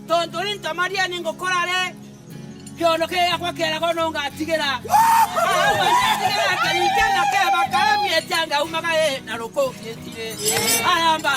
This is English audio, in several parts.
Tontolinta Maria Ningo Corale, Pionoke, Aquacera, Gononga, Tigera, Tanga, Umagae, Naroko, Aramba,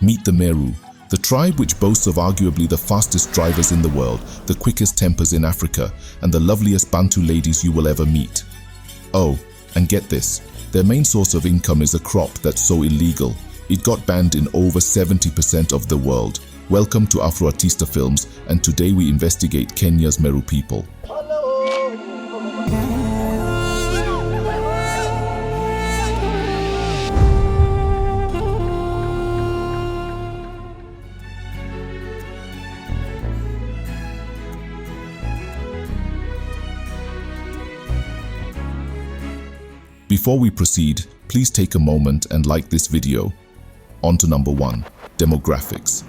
Meet the Meru, the tribe which boasts of arguably the fastest drivers in the world, the quickest tempers in Africa, and the loveliest Bantu ladies you will ever meet. Oh, and get this, their main source of income is a crop that's so illegal, it got banned in over 70% of the world. Welcome to Afro Artista Films, and today we investigate Kenya's Meru people. Before we proceed, please take a moment and like this video. On to number 1, demographics.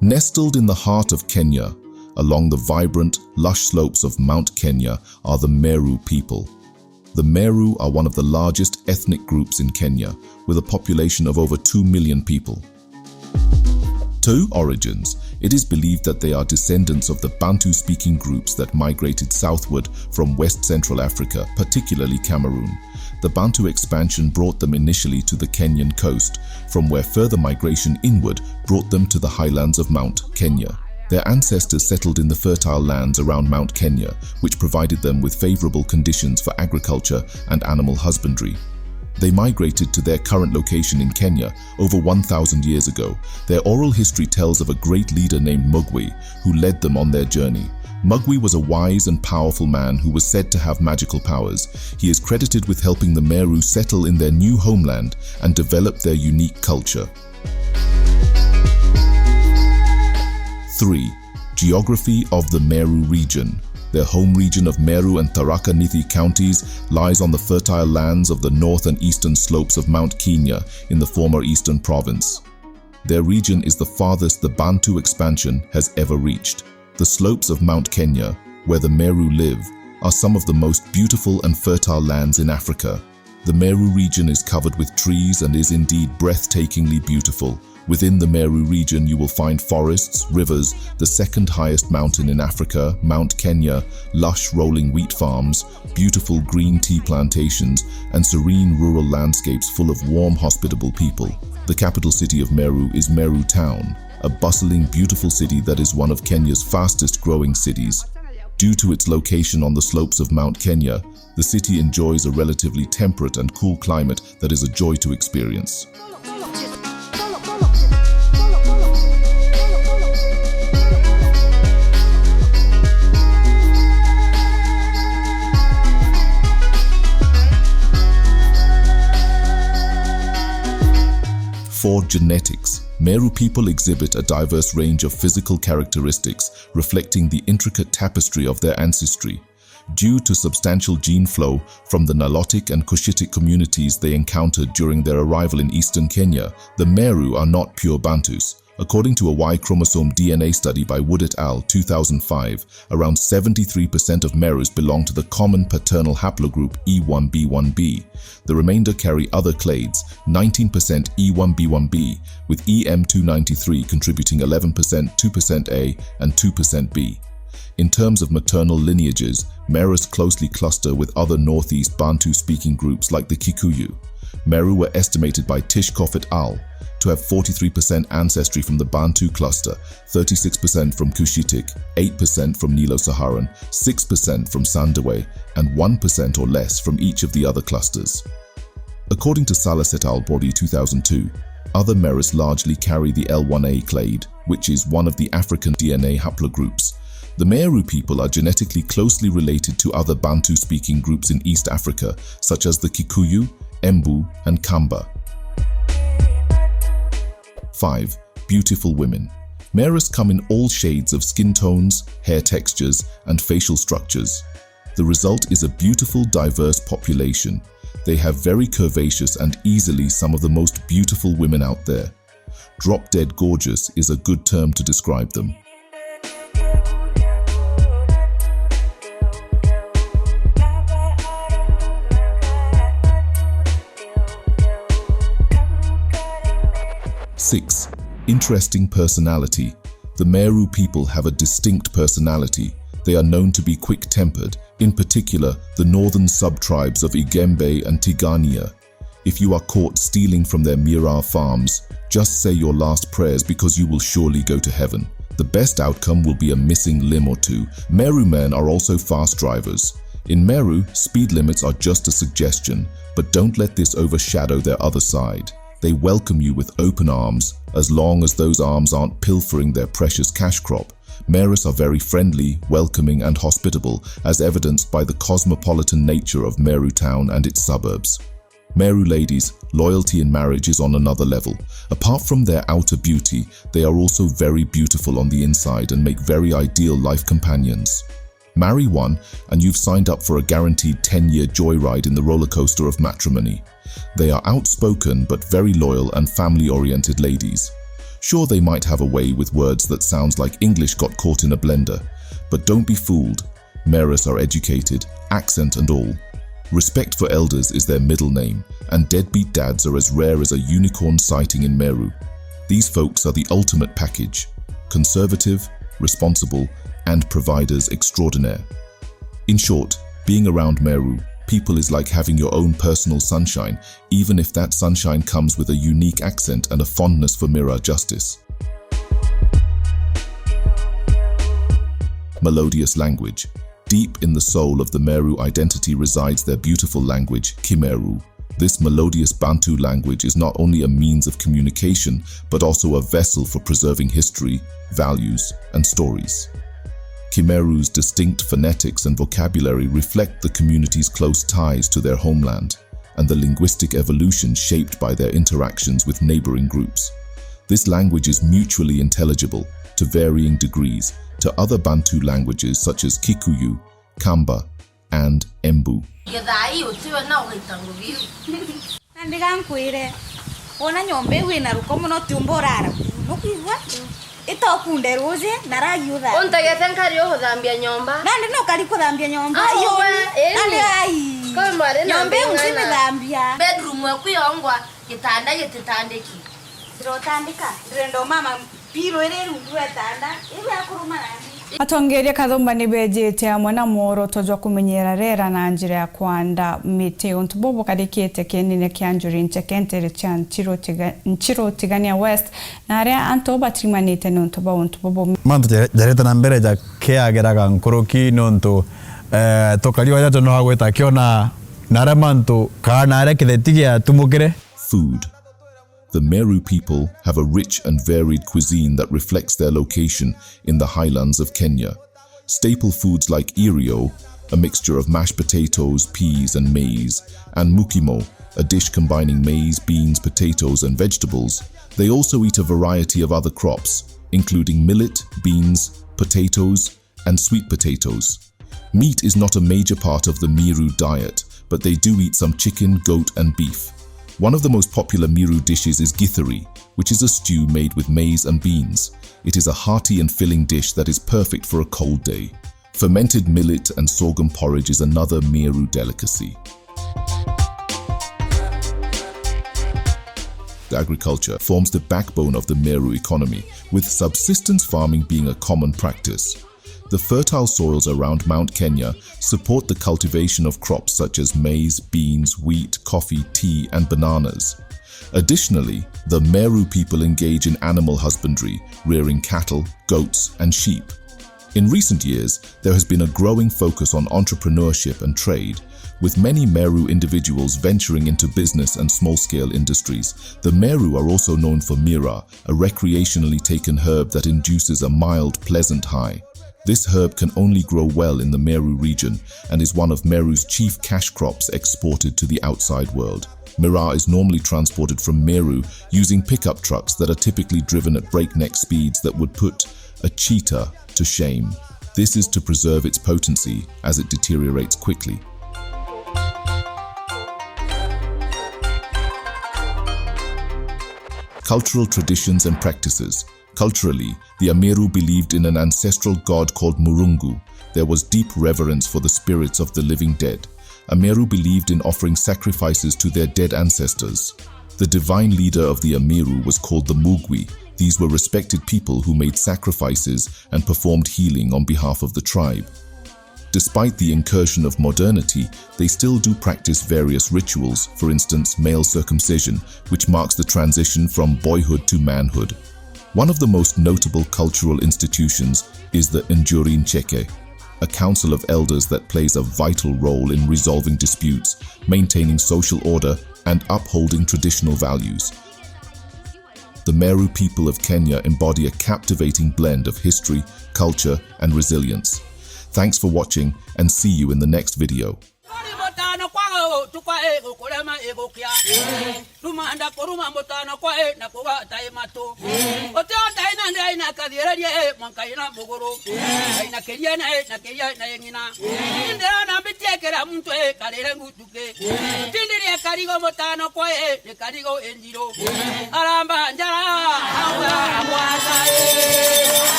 Nestled in the heart of Kenya, along the vibrant, lush slopes of Mount Kenya are the Meru people. The Meru are one of the largest ethnic groups in Kenya, with a population of over 2 million people. 2 origins. It is believed that they are descendants of the Bantu-speaking groups that migrated southward from West Central Africa, particularly Cameroon. The Bantu expansion brought them initially to the Kenyan coast, from where further migration inward brought them to the highlands of Mount Kenya. Their ancestors settled in the fertile lands around Mount Kenya, which provided them with favorable conditions for agriculture and animal husbandry. They migrated to their current location in Kenya over 1,000 years ago. Their oral history tells of a great leader named Mugwe who led them on their journey. Mugwe was a wise and powerful man who was said to have magical powers. He is credited with helping the Meru settle in their new homeland and develop their unique culture. 3. Geography of the Meru region. Their home region of Meru and Tharaka Nithi counties lies on the fertile lands of the north and eastern slopes of Mount Kenya in the former Eastern Province. Their region is the farthest the Bantu expansion has ever reached. The slopes of Mount Kenya, where the Meru live, are some of the most beautiful and fertile lands in Africa. The Meru region is covered with trees and is indeed breathtakingly beautiful. Within the Meru region you will find forests, rivers, the second highest mountain in Africa, Mount Kenya, lush rolling wheat farms, beautiful green tea plantations, and serene rural landscapes full of warm, hospitable people. The capital city of Meru is Meru Town, a bustling, beautiful city that is one of Kenya's fastest growing cities. Due to its location on the slopes of Mount Kenya, the city enjoys a relatively temperate and cool climate that is a joy to experience. 4. Genetics. Meru people exhibit a diverse range of physical characteristics reflecting the intricate tapestry of their ancestry. Due to substantial gene flow from the Nilotic and Cushitic communities they encountered during their arrival in eastern Kenya, the Meru are not pure Bantus. According to a Y chromosome DNA study by Wood et al. 2005, around 73% of Merus belong to the common paternal haplogroup E1b1b. The remainder carry other clades, 19% E1b1b, with EM293 contributing 11%, 2% A, and 2% B. In terms of maternal lineages, Merus closely cluster with other northeast Bantu-speaking groups like the Kikuyu. Meru were estimated by Tishkoff et al. To have 43% ancestry from the Bantu cluster, 36% from Cushitic, 8% from Nilo-Saharan, 6% from Sandaway, and 1% or less from each of the other clusters. According to Salas et al. Body 2002, other Merus largely carry the L1A clade, which is one of the African DNA haplogroups. The Meru people are genetically closely related to other Bantu-speaking groups in East Africa, such as the Kikuyu, Embu, and Kamba. 5. Beautiful women. Merus come in all shades of skin tones, hair textures, and facial structures. The result is a beautiful, diverse population. They have very curvaceous and easily some of the most beautiful women out there. Drop-dead gorgeous is a good term to describe them. 6. Interesting personality. The Meru people have a distinct personality. They are known to be quick-tempered, in particular the northern sub-tribes of Igembe and Tigania. If you are caught stealing from their Mira farms, just say your last prayers because you will surely go to heaven. The best outcome will be a missing limb or two. Meru men are also fast drivers. In Meru, speed limits are just a suggestion, but don't let this overshadow their other side. They welcome you with open arms, as long as those arms aren't pilfering their precious cash crop. Merus are very friendly, welcoming and hospitable, as evidenced by the cosmopolitan nature of Meru Town and its suburbs. Meru ladies, loyalty in marriage is on another level. Apart from their outer beauty, they are also very beautiful on the inside and make very ideal life companions. Marry one and you've signed up for a guaranteed 10-year joyride in the roller coaster of matrimony. They are outspoken but very loyal and family-oriented ladies. Sure, they might have a way with words that sounds like English got caught in a blender, but don't be fooled. Merus are educated, accent and all. Respect for elders is their middle name, and deadbeat dads are as rare as a unicorn sighting in Meru. These folks are the ultimate package: conservative, responsible, and providers extraordinaire. In short, being around Meru people is like having your own personal sunshine, even if that sunshine comes with a unique accent and a fondness for Mira justice. Melodious language. Deep in the soul of the Meru identity resides their beautiful language, Kimeru. This melodious Bantu language is not only a means of communication, but also a vessel for preserving history, values, and stories. Kimeru's distinct phonetics and vocabulary reflect the community's close ties to their homeland, and the linguistic evolution shaped by their interactions with neighboring groups. This language is mutually intelligible, to varying degrees, to other Bantu languages such as Kikuyu, Kamba, and Embu. Atongeria kathumba nibejete amwe na moro tojwa kumenyera rera na njira ya kwanda mite ontubobo kadikete kenine kianjuri nchekentere cha nchiro tigania west na area antoba trimanite ontubobo manto jareta na mbere ja keageraga nkoroki nonto tokaliwa jato no hagweta kiona nare manto kana are kithetigia tumukire. Food. The Meru people have a rich and varied cuisine that reflects their location in the highlands of Kenya. Staple foods like irio, a mixture of mashed potatoes, peas and maize, and mukimo, a dish combining maize, beans, potatoes and vegetables. They also eat a variety of other crops, including millet, beans, potatoes, and sweet potatoes. Meat is not a major part of the Meru diet, but they do eat some chicken, goat and beef. One of the most popular Meru dishes is githeri, which is a stew made with maize and beans. It is a hearty and filling dish that is perfect for a cold day. Fermented millet and sorghum porridge is another Meru delicacy. Agriculture forms the backbone of the Meru economy, with subsistence farming being a common practice. The fertile soils around Mount Kenya support the cultivation of crops such as maize, beans, wheat, coffee, tea, and bananas. Additionally, the Meru people engage in animal husbandry, rearing cattle, goats, and sheep. In recent years, there has been a growing focus on entrepreneurship and trade, with many Meru individuals venturing into business and small-scale industries. The Meru are also known for mira, a recreationally taken herb that induces a mild, pleasant high. This herb can only grow well in the Meru region and is one of Meru's chief cash crops exported to the outside world. Mira is normally transported from Meru using pickup trucks that are typically driven at breakneck speeds that would put a cheetah to shame. This is to preserve its potency as it deteriorates quickly. Cultural traditions and practices. Culturally, the Meru believed in an ancestral god called Murungu. There was deep reverence for the spirits of the living dead. Meru believed in offering sacrifices to their dead ancestors. The divine leader of the Meru was called the Mugwi. These were respected people who made sacrifices and performed healing on behalf of the tribe. Despite the incursion of modernity, they still do practice various rituals, for instance, male circumcision, which marks the transition from boyhood to manhood. One of the most notable cultural institutions is the Njurin Cheke, a council of elders that plays a vital role in resolving disputes, maintaining social order, and upholding traditional values. The Meru people of Kenya embody a captivating blend of history, culture, and resilience. Thanks for watching, and see you in the next video.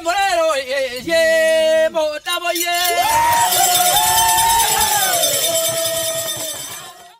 Morero,